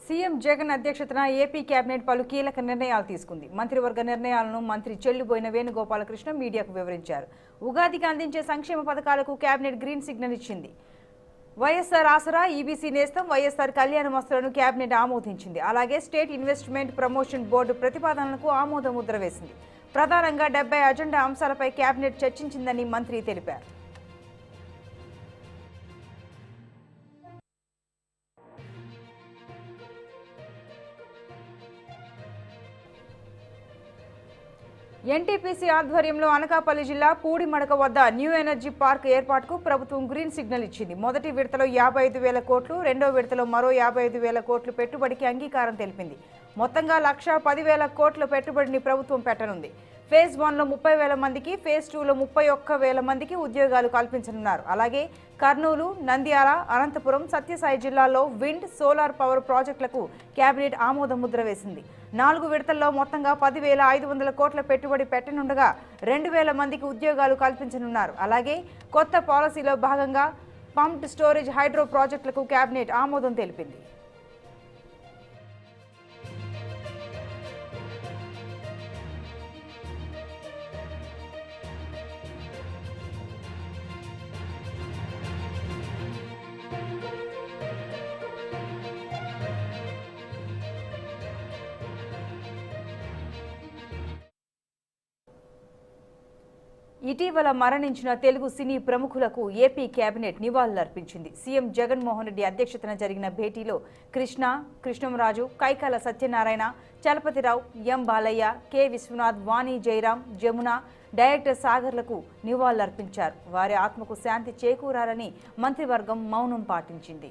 CM Jagan అధ్యక్షతన AP cabinet పలు కీలక నిర్ణయాలు తీసుకుంది. మంత్రివర్గ నిర్ణయాలను మంత్రి చెల్లుబోయిన వేణుగోపాలకృష్ణ మీడియాకు వివరించారు. ఉగాదికి అందించే సంక్షేమ పథకాలకు కేబినెట్ గ్రీన్ సిగ్నల్ ఇచ్చింది. వైఎస్ఆర్ ఆసరా, ఈబీసీ నేస్తం, వైఎస్ఆర్ కళ్యాణ వస్తువులను కేబినెట్ ఆమోదించింది. అలాగే స్టేట్ ఇన్వెస్ట్మెంట్ ప్రమోషన్ బోర్డు ప్రతిపాదనలకు ఆమోద ముద్ర వేసింది. ప్రధానంగా 70 అజెండా అంశాలపై కేబినెట్ చర్చించిందని మంత్రి తెలిపారు. ఎన్టీపీసీ ఆధ్వర్యంలో అనకాపల్లి జిల్లా పూడిమడక వద్ద న్యూ ఎనర్జీ పార్క్ ఏర్పాటుకు ప్రభుత్వం గ్రీన్ సిగ్నల్ ఇచ్చింది. మొదటి విడతలో 55,000 కోట్లు, రెండో విడతలో మరో 55,000 కోట్లు పెట్టుబడికి అంగీకారం తెలిపింది. మొత్తంగా 1,10,000 కోట్ల పెట్టుబడిని ప్రభుత్వం పెట్టనుంది. ఫేజ్ 1లో 30,000 మందికి, ఫేజ్ 2లో 31,000 మందికి ఉద్యోగాలు కల్పించనున్నారు. అలాగే కర్నూలు, నంద్యాల, అనంతపురం, సత్యసాయి జిల్లాల్లో విండ్, సోలార్ పవర్ ప్రాజెక్టులకు కేబినెట్ ఆమోద ముద్ర వేసింది. 4 విడతల్లో మొత్తంగా 10,500 కోట్ల పెట్టుబడి పెట్టనుండగా 2,000 మందికి ఉద్యోగాలు కల్పించనున్నారు. అలాగే కొత్త పాలసీలో భాగంగా పంప్డ్ స్టోరేజ్ హైడ్రో ప్రాజెక్టులకు కేబినెట్ ఆమోదం తెలిపింది. ఇటీవల మరణించిన తెలుగు సినీ ప్రముఖులకు ఏపీ కేబినెట్ నివాళులర్పించింది. సీఎం జగన్మోహన్ రెడ్డి అధ్యక్షతన జరిగిన భేటీలో Krishnam Raju, Kaikala Satyanarayana, Chalapathi Rao, M Balayya, K Viswanath, Vani Jayaram, Jamuna, director సాగర్లకు నివాళులర్పించారు. వారి ఆత్మకు శాంతి చేకూరాలని మంత్రివర్గం మౌనం పాటించింది.